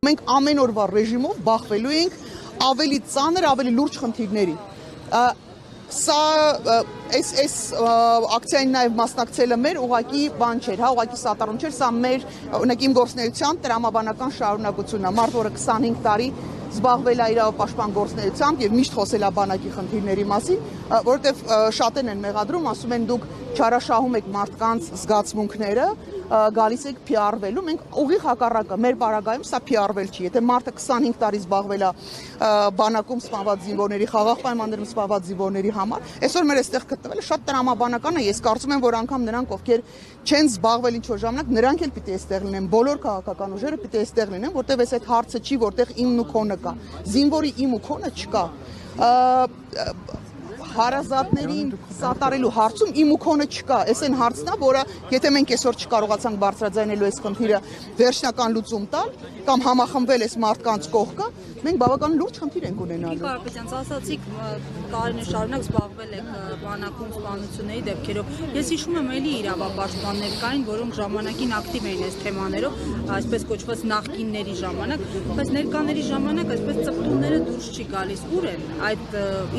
Մենք ամեն օրվա ռեժիմով բախվելու ենք ավելի ծանր, ավելի լուրջ խնդիրների։ Սա այս ակցիային նաև մասնակցելը մեր ուղղակի բան չէր, հա, ուղղակի սատարում չէր, սա մեր օրինակ իմ գործունեության տրամաբանական շարունակությունն է։ Մարդ, որը 25 տարի զբաղվել է իրավապաշտպան գործունեությամբ եւ միշտ խոսել է բանակի խնդիրների մասին, որովհետեւ շատերն են մեղադրում, ասում են դուք չարաշահում եք մարդկանց զգացմունքները, գալիս եք PR-վելու, մենք ուղիղ հակառակը, մեր բարագայում սա PR-վել չի։ Եթե մարդը 25 տարի զբաղվել է բանակում սպանված զինվորների, խաղաղ պայմաններում սպանված զինվորների համար, այսօր մեր այստեղ գտնվելը շատ տրամաբանական է։ Ես կարծում եմ, որ անգամ նրանք, ովքեր չեն զբաղվել ինչ-որ ժամանակ, նրանք էլ պիտի այստեղ լինեն, բոլոր քաղաքական ուժերը պիտի այստեղ լինեն, որտեղ այս այդ հարցը չի, որտեղ իմն ու քոնը կա։ Զինվորի իմ ու քոնը չկա։ Հարազատներին սատարելու հարցում իմ ու քոնը չկա։ Այս այն հարցն է, որը եթե մենք այսօր չկարողացանք բարձրաձայնելու այս խնդիրը վերջնական լուծում տալ կամ համախմբվել այս մարդկանց կողքը, մենք բավական լուրջ խնդիր ենք ունենալու։ Կարապետյան, ասացիք տարիներ շարունակ զբաղվել եք բանակում սպանությունների դեպքերով։ Ես հիշում եմ էլի իրավապաշտպաններ կային, որոնք ժամանակին ակտիվ էին այս թեմաներով, այսպես կոչված նախկինների ժամանակ, բայց ներկաների ժամանակ այսպես ծպտումները դուրս չի գալիս։ Ուր են այդ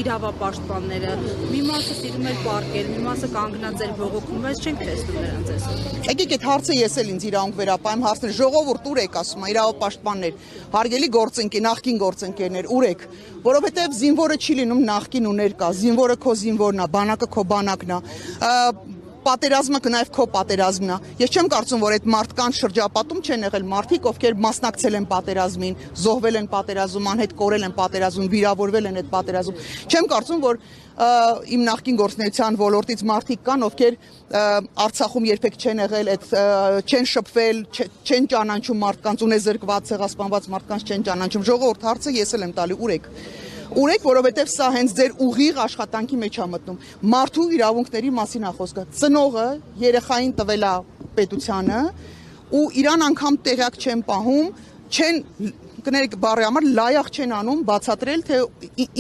իրավապաշտպանները։ Մի մասը սիրում էր պարկել, մի մասը կանգնած էր բողոքում, բայց չենք տեսնում նրանց այսօր։ Եկեք այդ հարցը ես էլ ինձ իրավունք վերապայեմ, հարցներ ժողովուրդ ուր եք ասում, իրավապաշտպաններ, հարգելի գործընկեր, նախկին գործընկերներ, ուր եք, որովհետև զինվորը չի լինում նախկին ու ներկա, զինվորը քո զինվորն է, բանակը քո բանակն է։ Պատերազմը նաև քո պատերազմն է։ Ես չեմ կարծում, որ այդ մարդկանց շրջապատում չեն եղել մարդիկ, ովքեր մասնակցել են պատերազմին, զոհվել են պատերազմում, անհետ կորել են պատերազմում, վիրավորվել են այդ պատերազմում։ Չեմ կարծում, որ իմ նախկին գործունեության ոլորտից մարդիկ կան, ովքեր Արցախում երբեք չեն եղել, չեն շփվել, չեն ճանաչում մարդկանց, ունեզրկված, ցեղասպանված մարդկանց չեն ճանաչում։ Ժողովուրդ, հարցը ես էլ եմ տալի, ուր եք։ Ուր եք, որովհետև սա հենց ձեր ուղիղ աշխատանքի մեջ է մտնում։ Մարդու իրավունքների մասին է խոսքը։ Ծնողը երեխային տվել է պետությանը ու իրան անգամ տեղյակ չեն պահում, չեն կներեք բառի համար լայախ չեն անում բացատրել, թե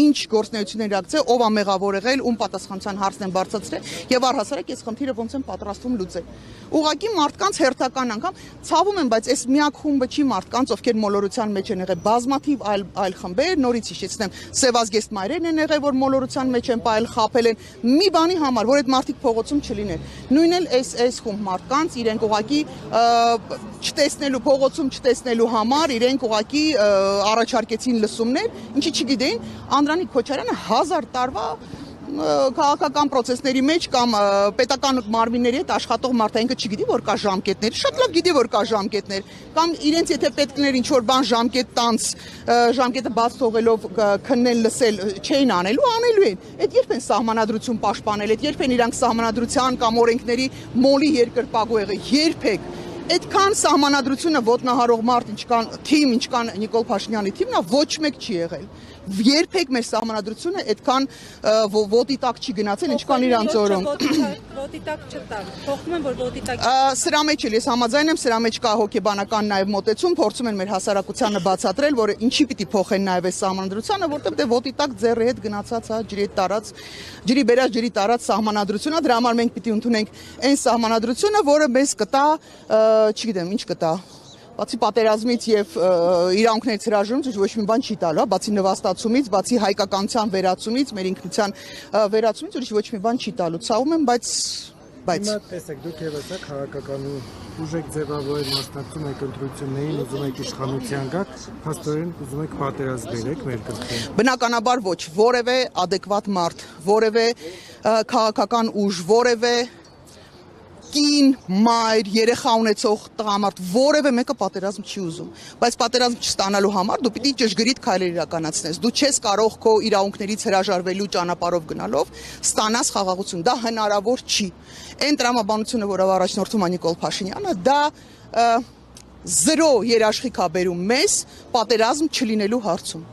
ինչ գործունեություններ ակցիա, ով է մեղավոր եղել, ում պատասխանության հարցն են բարձրացրել եւ առհասարակ այս խնդիրը ոնց են պատրաստվում լուծել։ Ուղղակի մարդկանց հերթական անգամ ցավում են, բայց այս միակ խումբը չի մարդկանց, ովքեր մոլորության մեջ են եղել, բազմաթիվ այլ խմբեր, նորից հիշեցնեմ, Սևազգեստ մայրերն են եղել, որ մոլորության մեջ են պայել, խաբել են, մի բանի համար, որ այդ մարդիկ փողոցում չլինեն։ Նույնն էլ այս խումբ մարդկանց իրենք ուղղակի չտեսնելու փողոցում չտեսնելու համար իրենք ուղղակի առաջարկեցին լսումներ, ինչի չգիտեին, Անդրանիկ Քոչարյանը 1000 տարվա քաղաքական process-ների մեջ կամ պետական մարմինների հետ աշխատող մարդայինքը չգիտի, որ կա ժամկետներ, շատ լավ գիտի, որ կա ժամկետներ, կամ իրենց եթե պետք լիներ ինչ-որ բան ժամկետ տանց, ժամկետը բաց թողելով քննել, լսել, չէին անելու են։ Այդ երբ են սահմանադրություն պաշտպանել, այդ երբ են իրանք սահմանադրության կամ օրենքների մոլի երկրպագու եղել, երբեք։ Այդքան սահմանադրությունը ոտնահարող մարդ, ինչքան Նիկոլ Փաշինյանի թիմն է, ոչ մեկ չի եղել։ Երբեք մեր սահմանադրությունը այդքան ոտի տակ չի գնացել, ինչքան իրանց օրոք։ Ոտի տակ չտան։ Փոխում են, որ ոտի տակ։ Սրա մեջ էլ ես համաձայն եմ, սրա մեջ կա հոգեբանական նաև մոտեցում, փորձում են մեր հասարակությանը բացատրել, որ ինչի պիտի փոխեն նաև այս սահմանադրությունը, որտեղ դե ոտի տակ ձեռի հետ գնացած, հա, ջրի հետ տարած, ջրի բերած, ջրի տարած սահմանադրությունը, դրա համար մենք պիտի ընդունենք այն սահմանադրությունը, որը մեզ կտա, չգիտեմ, ինչ կտա։ Բացի պատերազմից եւ իրավունքներից հրաժարումից ոչ մի բան չի տալու, բացի նվաստացումից, բացի հայկականության վերացումից, մեր ինքնության վերացումից ուրիշ ոչ մի բան չի տալու։ Ցավում եմ, բայց Հիմա տեսեք, դուք եւս եք քաղաքական ուժ եք ձևավորել, մասնակցում եք ընտրություններին, ուզում եք իշխանության գաք, փաստորեն ուզում եք պատերազմ բերեք մեր կողքին։ Բնականաբար ոչ, որևէ adekvat մարդ, որևէ քաղաքական ուժ, որևէ կին, մայր, երեխա ունեցող տղամարդ, որևէ մեկը պատերազմ չի ուզում, բայց պատերազմ չստանալու համար դու պիտի ճշգրիտ քայլեր իրականացնես։ Դու չես կարող քո իրավունքներից հրաժարվելու ճանապարհով գնալով ստանաս խաղաղություն, դա հնարավոր չի։ Այն տրամաբանությունը, որով առաջնորդում է Նիկոլ Փաշինյանը, դա զրո երաշխիք է բերում մեզ պատերազմ չլինելու հարցում։